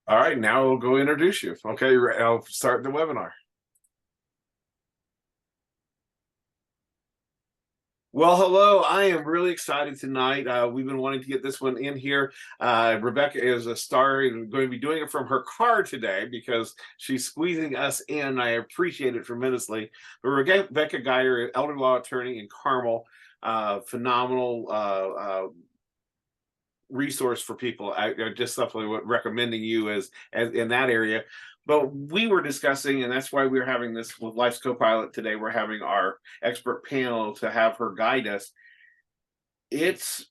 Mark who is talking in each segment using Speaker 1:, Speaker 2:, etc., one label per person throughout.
Speaker 1: All right, now we'll go introduce you. Okay, I'll start the webinar. Well, hello. I am really excited tonight. We've been wanting to get this one in here. Rebecca is a star and going to be doing it from her car today because she's squeezing us in. I appreciate it tremendously. But Rebecca Geyer, elder law attorney in Carmel, phenomenal resource for people. I just definitely recommending you as in that area. But we were discussing, and that's why we're having this with Life's Copilot today. We're having our expert panel to have her guide us. It's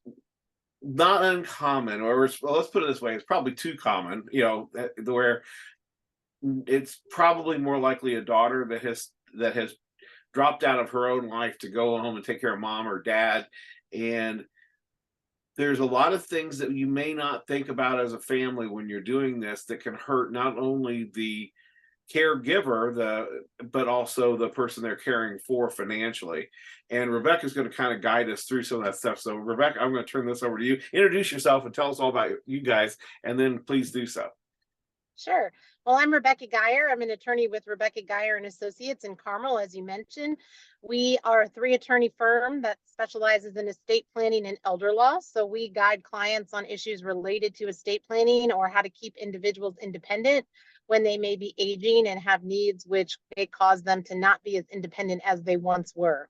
Speaker 1: not uncommon, or well, let's put it this way: it's probably too common. Where it's probably more likely a daughter that has dropped out of her own life to go home and take care of mom or dad, and there's a lot of things that you may not think about as a family when you're doing this that can hurt not only the caregiver, but also the person they're caring for financially. And Rebecca's going to kind of guide us through some of that stuff. So Rebecca, I'm going to turn this over to you. Introduce yourself and tell us all about you guys, and then please do so.
Speaker 2: Sure. Well, I'm Rebecca Geyer. I'm an attorney with Rebecca Geyer and Associates in Carmel, as you mentioned. We are a 3-attorney firm that specializes in estate planning and elder law. So we guide clients on issues related to estate planning or how to keep individuals independent when they may be aging and have needs which may cause them to not be as independent as they once were.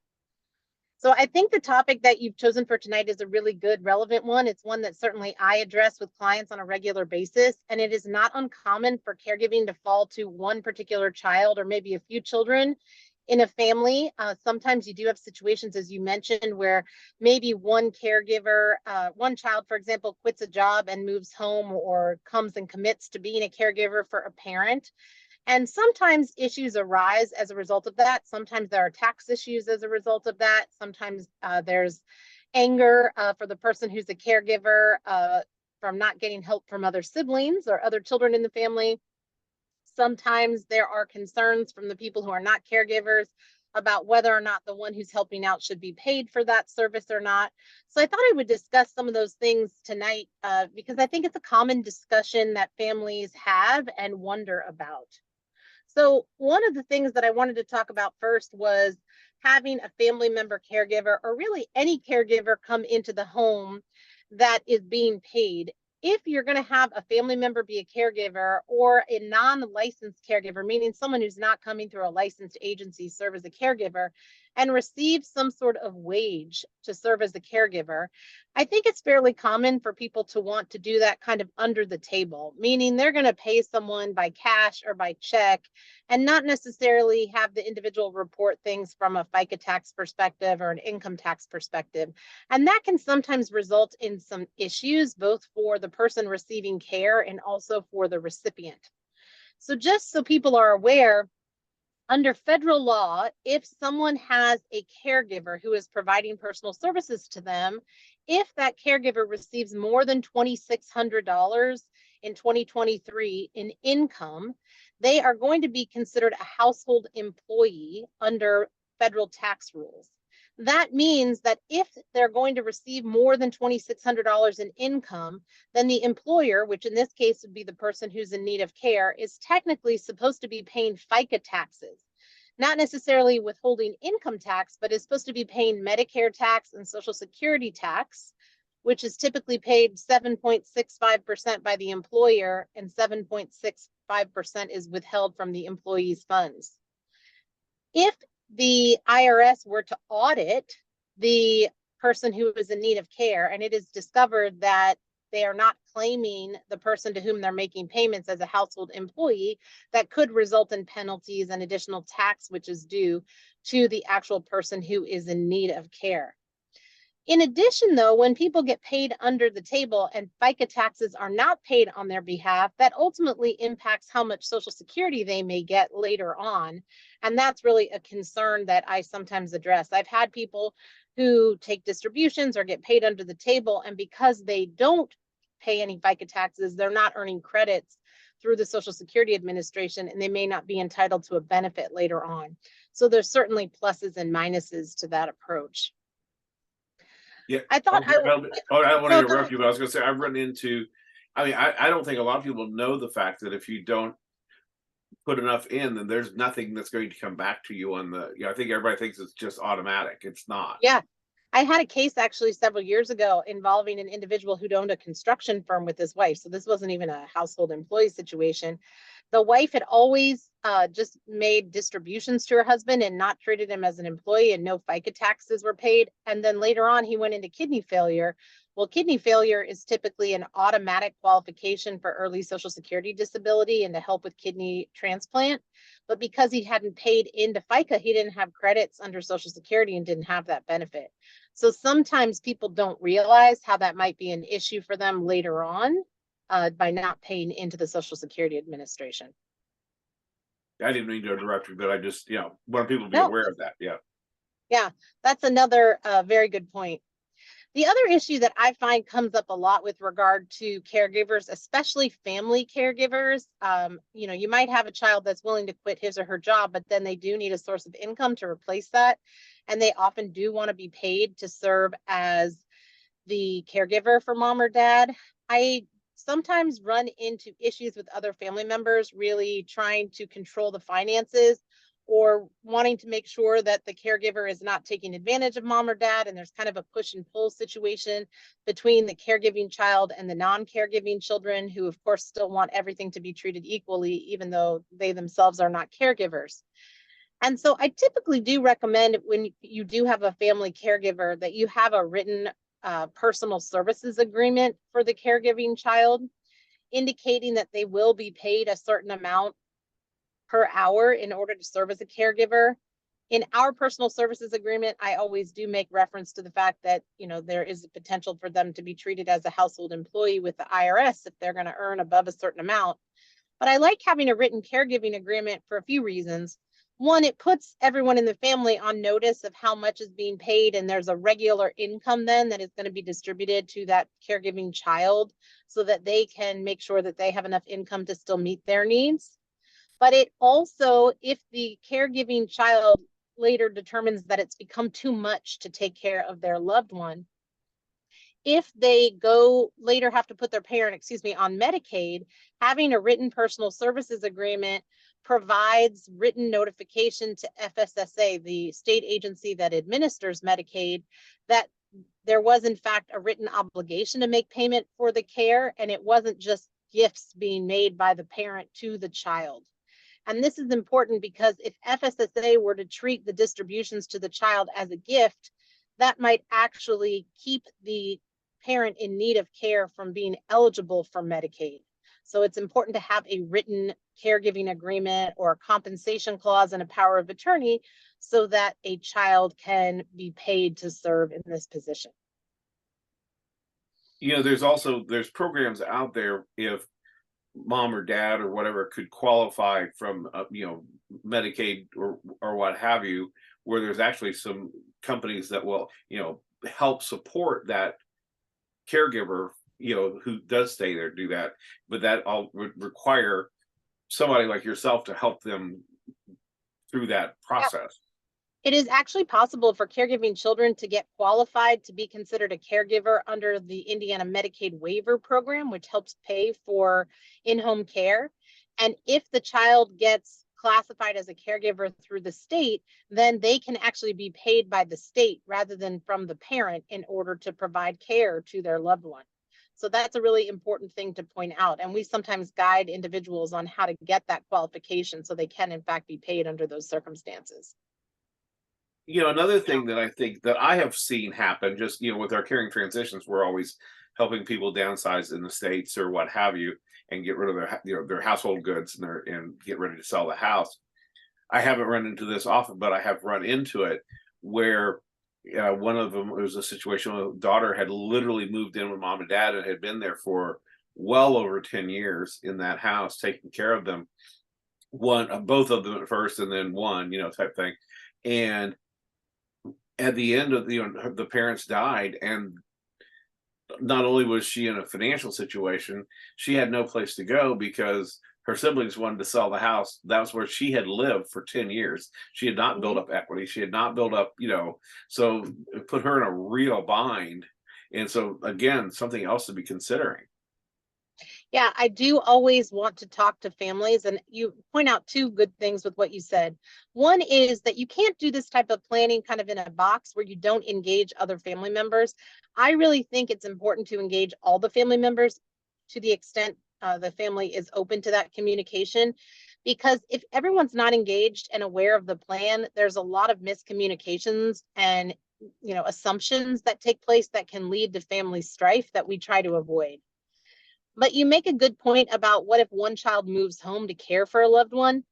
Speaker 2: So I think the topic that you've chosen for tonight is a really good, relevant one. It's one that certainly I address with clients on a regular basis, and it is not uncommon for caregiving to fall to one particular child or maybe a few children in a family. Sometimes you do have situations, as you mentioned, where maybe one caregiver, one child, for example, quits a job and moves home or comes and commits to being a caregiver for a parent. And sometimes issues arise as a result of that. Sometimes there are tax issues as a result of that. Sometimes there's anger for the person who's a caregiver from not getting help from other siblings or other children in the family. Sometimes there are concerns from the people who are not caregivers about whether or not the one who's helping out should be paid for that service or not. So I thought I would discuss some of those things tonight because I think it's a common discussion that families have and wonder about. So one of the things that I wanted to talk about first was having a family member caregiver, or really any caregiver, come into the home that is being paid. If you're going to have a family member be a caregiver or a non-licensed caregiver, meaning someone who's not coming through a licensed agency serve as a caregiver, and receive some sort of wage to serve as a caregiver, I think it's fairly common for people to want to do that kind of under the table, meaning they're going to pay someone by cash or by check and not necessarily have the individual report things from a FICA tax perspective or an income tax perspective. And that can sometimes result in some issues, both for the person receiving care and also for the recipient. So just so people are aware, under federal law, if someone has a caregiver who is providing personal services to them, if that caregiver receives more than $2,600 in 2023 in income, they are going to be considered a household employee under federal tax rules. That means that if they're going to receive more than $2,600 in income, then the employer, which in this case would be the person who's in need of care, is technically supposed to be paying FICA taxes, not necessarily withholding income tax, but is supposed to be paying Medicare tax and Social Security tax, which is typically paid 7.65% by the employer and 7.65% is withheld from the employee's funds. If the IRS were to audit the person who is in need of care and it is discovered that they are not claiming the person to whom they're making payments as a household employee, that could result in penalties and additional tax which is due to the actual person who is in need of care. In addition, though, when people get paid under the table and FICA taxes are not paid on their behalf, that ultimately impacts how much Social Security they may get later on. And that's really a concern that I sometimes address. I've had people who take distributions or get paid under the table, and because they don't pay any FICA taxes, they're not earning credits through the Social Security Administration, and they may not be entitled to a benefit later on. So there's certainly pluses and minuses to that approach.
Speaker 1: Yeah,
Speaker 2: I thought
Speaker 1: I don't want to interrupt you, but I was going to say I've run into I mean, I don't think a lot of people know the fact that if you don't put enough in, then there's nothing that's going to come back to you on the, I think everybody thinks it's just automatic. It's not.
Speaker 2: Yeah. I had a case actually several years ago involving an individual who'd owned a construction firm with his wife. So this wasn't even a household employee situation. The wife had always just made distributions to her husband and not treated him as an employee, and no FICA taxes were paid. And then later on, he went into kidney failure. Well, kidney failure is typically an automatic qualification for early Social Security disability and to help with kidney transplant. But because he hadn't paid into FICA, he didn't have credits under Social Security and didn't have that benefit. So sometimes people don't realize how that might be an issue for them later on by not paying into the Social Security Administration.
Speaker 1: I didn't mean to interrupt you, but I just, want people to be
Speaker 2: No.
Speaker 1: aware of that. Yeah.
Speaker 2: Yeah, that's another very good point. The other issue that I find comes up a lot with regard to caregivers, especially family caregivers, you might have a child that's willing to quit his or her job, but then they do need a source of income to replace that. And they often do want to be paid to serve as the caregiver for mom or dad. I sometimes run into issues with other family members really trying to control the finances or wanting to make sure that the caregiver is not taking advantage of mom or dad. And there's kind of a push and pull situation between the caregiving child and the non-caregiving children, who of course still want everything to be treated equally, even though they themselves are not caregivers. And so I typically do recommend, when you do have a family caregiver, that you have a written personal services agreement for the caregiving child, indicating that they will be paid a certain amount per hour in order to serve as a caregiver. In our personal services agreement, I always do make reference to the fact that, there is a potential for them to be treated as a household employee with the IRS if they're going to earn above a certain amount. But I like having a written caregiving agreement for a few reasons. One, it puts everyone in the family on notice of how much is being paid, and there's a regular income then that is going to be distributed to that caregiving child so that they can make sure that they have enough income to still meet their needs. But it also, if the caregiving child later determines that it's become too much to take care of their loved one, if they go later have to put their parent, on Medicaid, having a written personal services agreement provides written notification to FSSA, the state agency that administers Medicaid, that there was in fact a written obligation to make payment for the care, and it wasn't just gifts being made by the parent to the child. And this is important because if FSSA were to treat the distributions to the child as a gift, that might actually keep the parent in need of care from being eligible for Medicaid. So it's important to have a written caregiving agreement or a compensation clause and a power of attorney so that a child can be paid to serve in this position.
Speaker 1: There's programs out there, if mom or dad or whatever could qualify from Medicaid or what have you, where there's actually some companies that will help support that caregiver who does stay there, do that. But that all would require somebody like yourself to help them through that process.
Speaker 2: It is actually possible for caregiving children to get qualified to be considered a caregiver under the Indiana Medicaid waiver program, which helps pay for in-home care. And if the child gets classified as a caregiver through the state, then they can actually be paid by the state rather than from the parent in order to provide care to their loved one. So that's a really important thing to point out. And we sometimes guide individuals on how to get that qualification so they can in fact be paid under those circumstances.
Speaker 1: Another thing that I think that I have seen happen, just with our caring transitions, we're always helping people downsize in the States or what have you, and get rid of their household goods and get ready to sell the house. I haven't run into this often, but I have run into it where one of them, it was a situation where the daughter had literally moved in with mom and dad and had been there for well over 10 years in that house, taking care of them, both of them at first, and then one, type thing. And at the end of the parents died, and not only was she in a financial situation, she had no place to go because her siblings wanted to sell the house. That was where she had lived for 10 years. She had not built up equity. She had not built up, so it put her in a real bind. And so again, something else to be considering.
Speaker 2: Yeah, I do always want to talk to families, and you point out two good things with what you said. One is that you can't do this type of planning kind of in a box where you don't engage other family members. I really think it's important to engage all the family members to the extent the family is open to that communication. Because if everyone's not engaged and aware of the plan, there's a lot of miscommunications and assumptions that take place that can lead to family strife that we try to avoid. But you make a good point about what if one child moves home to care for a loved one.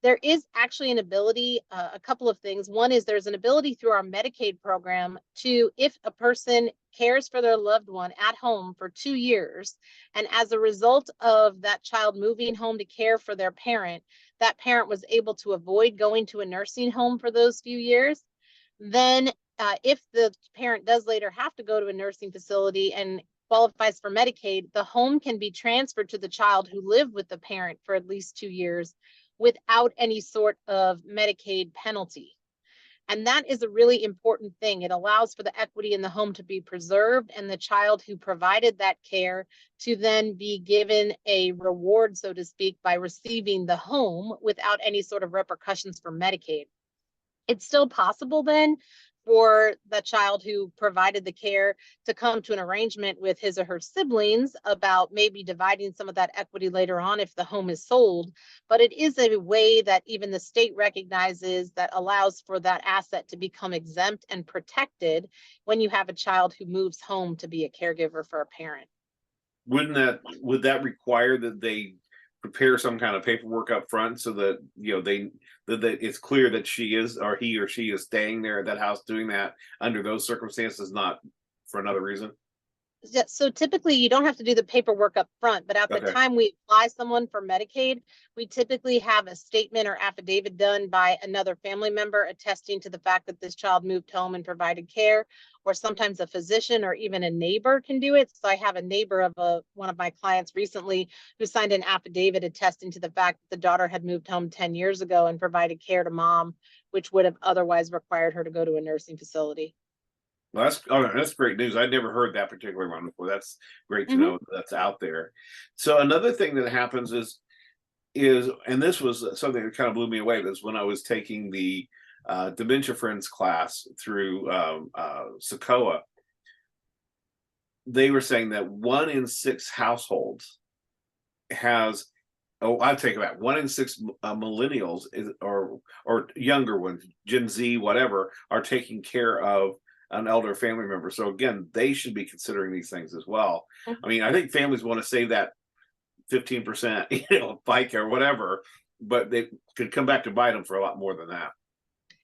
Speaker 2: There is actually an ability, a couple of things. One is there's an ability through our Medicaid program to, if a person cares for their loved one at home for 2 years, and as a result of that child moving home to care for their parent, that parent was able to avoid going to a nursing home for those few years, then if the parent does later have to go to a nursing facility and qualifies for Medicaid, the home can be transferred to the child who lived with the parent for at least 2 years without any sort of Medicaid penalty. And that is a really important thing. It allows for the equity in the home to be preserved and the child who provided that care to then be given a reward, so to speak, by receiving the home without any sort of repercussions for Medicaid. It's still possible then for the child who provided the care to come to an arrangement with his or her siblings about maybe dividing some of that equity later on if the home is sold. But it is a way that even the state recognizes that allows for that asset to become exempt and protected when you have a child who moves home to be a caregiver for a parent.
Speaker 1: Would that require that they prepare some kind of paperwork up front so that that it's clear that she is, or he or she is staying there at that house doing that under those circumstances, not for another reason?
Speaker 2: Yeah, so typically you don't have to do the paperwork up front, but at the
Speaker 1: Okay.
Speaker 2: time we apply someone for Medicaid, we typically have a statement or affidavit done by another family member attesting to the fact that this child moved home and provided care, or sometimes a physician or even a neighbor can do it. So I have a neighbor of one of my clients recently who signed an affidavit attesting to the fact that the daughter had moved home 10 years ago and provided care to mom, which would have otherwise required her to go to a nursing facility.
Speaker 1: Well, that's great news. I'd never heard that particular one before. That's great to
Speaker 2: Mhm.
Speaker 1: know that's out there. So another thing that happens is and this was something that kind of blew me away, was when I was taking the dementia friends class through Socoa. They were saying that 1 in 6 households has, oh, I'll take it back, 1 in 6 millennials or younger ones, Gen Z, whatever, are taking care of an elder family member. So again, they should be considering these things as well. I mean, I think families want to save that 15%, FICA or whatever, but they could come back to bite them for a lot more than that.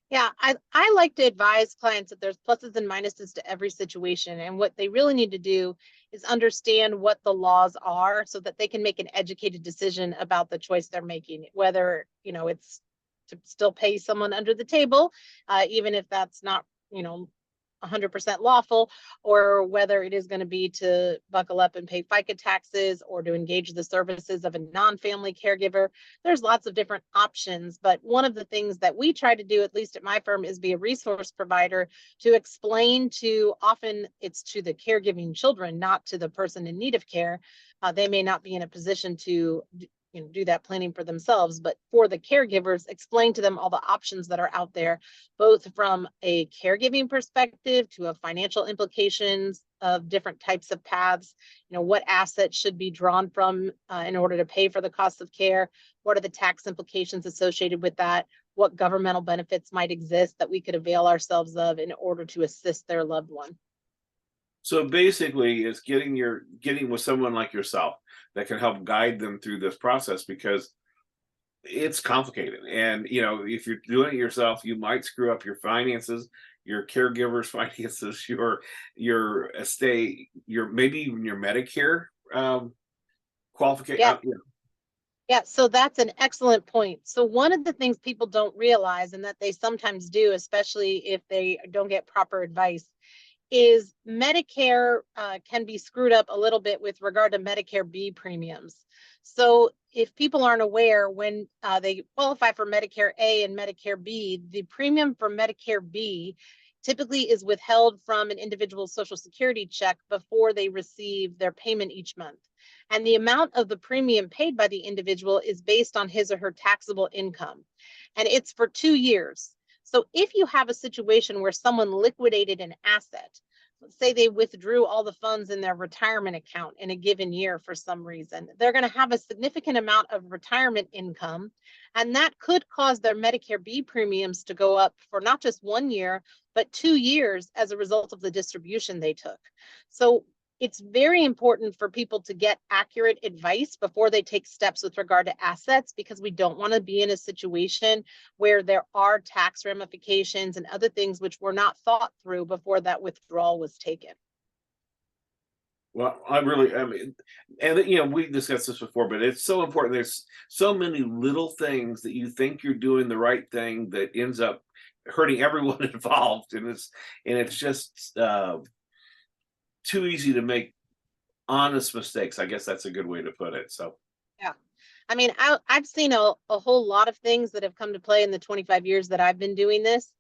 Speaker 2: Yeah, I like to advise clients that there's pluses and minuses to every situation. And what they really need to do is understand what the laws are so that they can make an educated decision about the choice they're making, whether, it's to still pay someone under the table, even if that's not, 100% lawful, or whether it is going to be to buckle up and pay FICA taxes or to engage the services of a non-family caregiver. There's lots of different options, but one of the things that we try to do, at least at my firm, is be a resource provider to explain to, often it's to the caregiving children, not to the person in need of care. They may not be in a position to do that planning for themselves, but for the caregivers, explain to them all the options that are out there, both from a caregiving perspective to a financial implications of different types of paths. What assets should be drawn from in order to pay for the cost of care. What are the tax implications associated with that? What governmental benefits might exist that we could avail ourselves of in order to assist their loved one.
Speaker 1: So basically, it's getting with someone like yourself that can help guide them through this process, because it's complicated. And if you're doing it yourself, you might screw up your finances, your caregiver's finances, your estate, your maybe even your Medicare qualification.
Speaker 2: Yeah. Yeah, so that's an excellent point. So one of the things people don't realize, and that they sometimes do, especially if they don't get proper advice, is Medicare can be screwed up a little bit with regard to Medicare B premiums. So if people aren't aware, when they qualify for Medicare A and Medicare B, the premium for Medicare B typically is withheld from an individual's Social Security check before they receive their payment each month. And the amount of the premium paid by the individual is based on his or her taxable income. And it's for 2 years. So if you have a situation where someone liquidated an asset, let's say they withdrew all the funds in their retirement account in a given year for some reason, they're going to have a significant amount of retirement income, and that could cause their Medicare B premiums to go up for not just 1 year, but 2 years as a result of the distribution they took. So it's very important for people to get accurate advice before they take steps with regard to assets, because we don't want to be in a situation where there are tax ramifications and other things which were not thought through before that withdrawal was taken.
Speaker 1: Well, I mean, and we discussed this before, but it's so important. There's so many little things that you think you're doing the right thing that ends up hurting everyone involved, and it's just too easy to make honest mistakes. I guess that's a good way to put it. So,
Speaker 2: Yeah. I mean, I've seen a whole lot of things that have come to play in the 25 years that I've been doing this.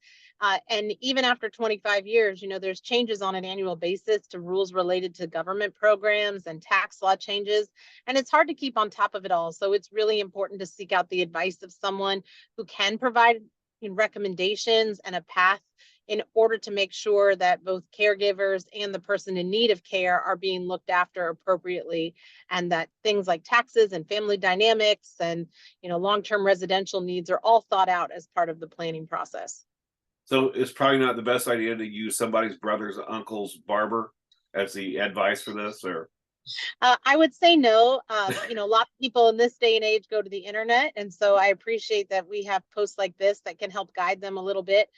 Speaker 2: And even after 25 years, there's changes on an annual basis to rules related to government programs and tax law changes. And it's hard to keep on top of it all. So it's really important to seek out the advice of someone who can provide recommendations and a path in order to make sure that both caregivers and the person in need of care are being looked after appropriately, and that things like taxes and family dynamics and long-term residential needs are all thought out as part of the planning process.
Speaker 1: so it's probably not the best idea to use somebody's brother's uncle's barber as the advice for this, or
Speaker 2: I would say no. A lot of people in this day and age go to the internet, and so I appreciate that we have posts like this that can help guide them a little bit.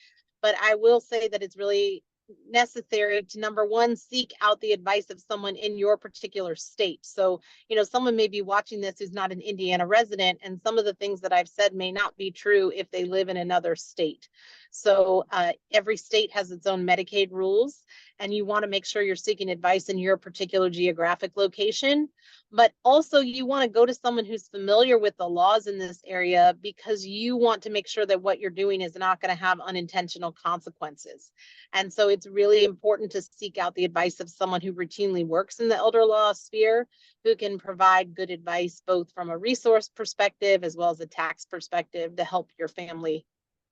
Speaker 2: But I will say that it's really necessary to, number one, seek out the advice of someone in your particular state. So, someone may be watching this who's not an Indiana resident, and some of the things that I've said may not be true if they live in another state. So every state has its own Medicaid rules, and you want to make sure you're seeking advice in your particular geographic location. But also you want to go to someone who's familiar with the laws in this area, because you want to make sure that what you're doing is not going to have unintentional consequences. And so it's really important to seek out the advice of someone who routinely works in the elder law sphere, who can provide good advice, both from a resource perspective as well as a tax perspective, to help your family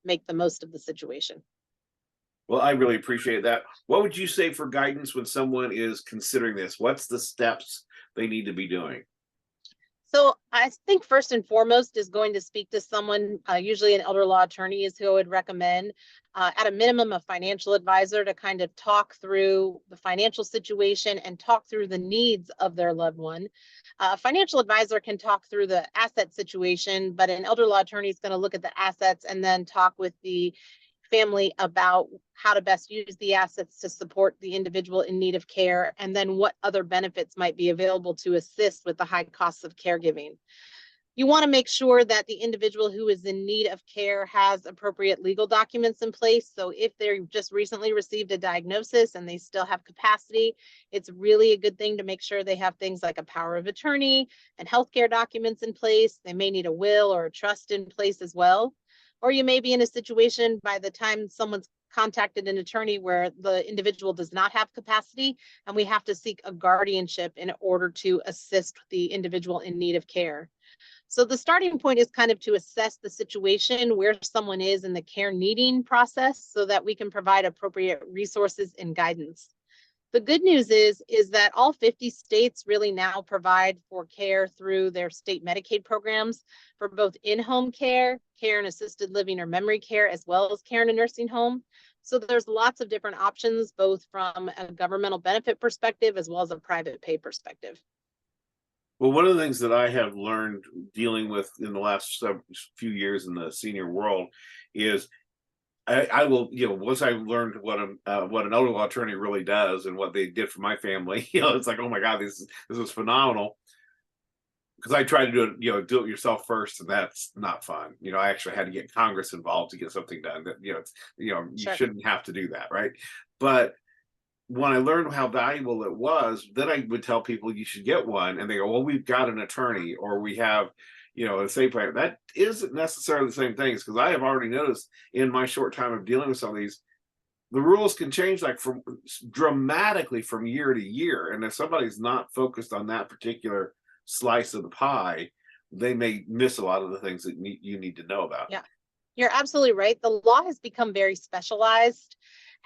Speaker 2: make the most of the situation.
Speaker 1: well, I really appreciate that. What would you say for guidance when someone is considering this? What's the steps they need to be doing?
Speaker 2: So I think first and foremost is going to speak to someone, usually an elder law attorney is who I would recommend, at a minimum a financial advisor, to kind of talk through the financial situation and talk through the needs of their loved one. A financial advisor can talk through the asset situation, but an elder law attorney is going to look at the assets and then talk with the family about how to best use the assets to support the individual in need of care, and then what other benefits might be available to assist with the high costs of caregiving. You want to make sure that the individual who is in need of care has appropriate legal documents in place. So if they're just recently received a diagnosis and they still have capacity, it's really a good thing to make sure they have things like a power of attorney and healthcare documents in place. They may need a will or a trust in place as well. Or you may be in a situation by the time someone's contacted an attorney where the individual does not have capacity, and we have to seek a guardianship in order to assist the individual in need of care. So the starting point is kind of to assess the situation where someone is in the care needing process, so that we can provide appropriate resources and guidance. The good news is that all 50 states really now provide for care through their state Medicaid programs for both in-home care, care and assisted living or memory care, as well as care in a nursing home. So there's lots of different options, both from a governmental benefit perspective as well as a private pay perspective.
Speaker 1: Well, one of the things that I have learned dealing with in the last few years in the senior world is I will, once I learned what an elder law attorney really does and what they did for my family, it's like, oh my God, this is phenomenal. Because I tried to do it, do it yourself first, and that's not fun. I actually had to get Congress involved to get something done. That you
Speaker 2: Sure.
Speaker 1: shouldn't have to do that, right? But when I learned how valuable it was, then I would tell people you should get one, and they go, well, we've got an attorney, or we have a estate plan. That isn't necessarily the same things, because I have already noticed in my short time of dealing with some of these, the rules can change like from dramatically from year to year. And if somebody's not focused on that particular slice of the pie, they may miss a lot of the things that you need to know about.
Speaker 2: Yeah. You're absolutely right. The law has become very specialized.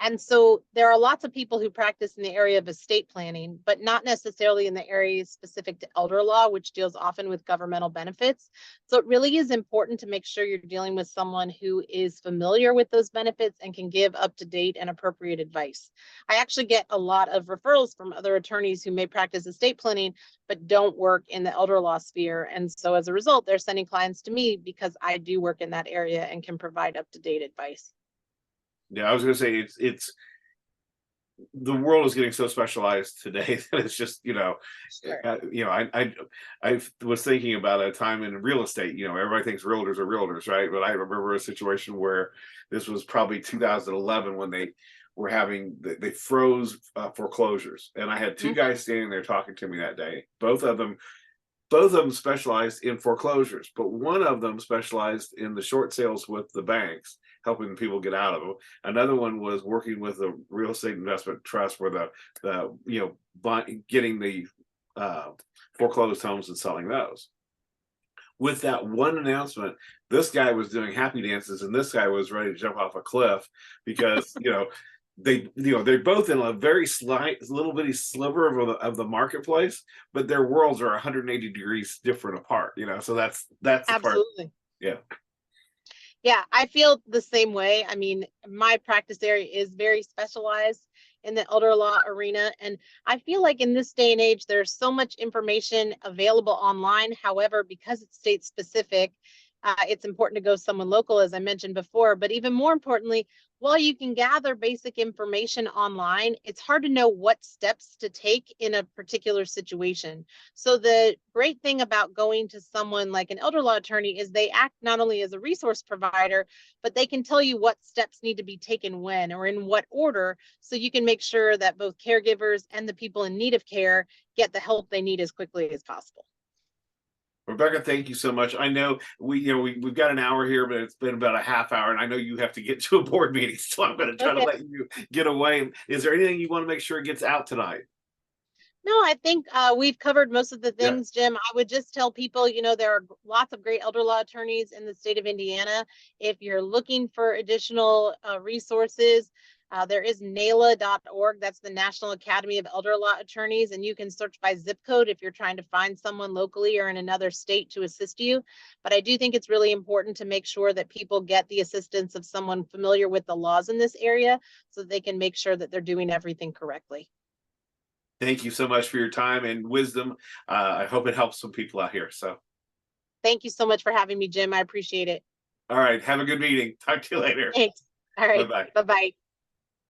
Speaker 2: And so there are lots of people who practice in the area of estate planning, but not necessarily in the areas specific to elder law, which deals often with governmental benefits. So it really is important to make sure you're dealing with someone who is familiar with those benefits and can give up-to-date and appropriate advice. I actually get a lot of referrals from other attorneys who may practice estate planning, but don't work in the elder law sphere. And so as a result, they're sending clients to me because I do work in that area and can provide up-to-date advice.
Speaker 1: Yeah, I was going to say it's the world is getting so specialized today that it's just
Speaker 2: Sure.
Speaker 1: I was thinking about a time in real estate. Everybody thinks realtors are realtors, right? But I remember a situation where this was probably 2011 when they froze foreclosures, and I had two guys standing there talking to me that day. Both of them specialized in foreclosures, but one of them specialized in the short sales with the banks, helping people get out of them. Another one was working with a real estate investment trust where getting the foreclosed homes and selling those. With that one announcement, this guy was doing happy dances and this guy was ready to jump off a cliff because they're both in a very slight little bitty sliver of the marketplace, but their worlds are 180 degrees different apart. So that's the part.
Speaker 2: Absolutely.
Speaker 1: Yeah.
Speaker 2: Yeah, I feel the same way. I mean, my practice area is very specialized in the elder law arena. And I feel like in this day and age, there's so much information available online. However, because it's state specific, it's important to go someone local, as I mentioned before. But even more importantly, while you can gather basic information online, it's hard to know what steps to take in a particular situation. So the great thing about going to someone like an elder law attorney is they act not only as a resource provider, but they can tell you what steps need to be taken when or in what order, so you can make sure that both caregivers and the people in need of care get the help they need as quickly as possible.
Speaker 1: Rebecca, thank you so much. I know we've got an hour here, but it's been about a half hour, and I know you have to get to a board meeting, so I'm going to try to let you get away. Is there anything you want to make sure gets out tonight?
Speaker 2: No, I think we've covered most of the things, Jim. I would just tell people, there are lots of great elder law attorneys in the state of Indiana. If you're looking for additional resources, there is NALA.org. That's the National Academy of Elder Law Attorneys. And you can search by zip code if you're trying to find someone locally or in another state to assist you. But I do think it's really important to make sure that people get the assistance of someone familiar with the laws in this area so that they can make sure that they're doing everything correctly.
Speaker 1: Thank you so much for your time and wisdom. I hope it helps some people out here. So
Speaker 2: thank you so much for having me, Jim. I appreciate it.
Speaker 1: All right. Have a good meeting. Talk to you later.
Speaker 2: Thanks. All right.
Speaker 1: Bye-bye.
Speaker 2: Bye-bye.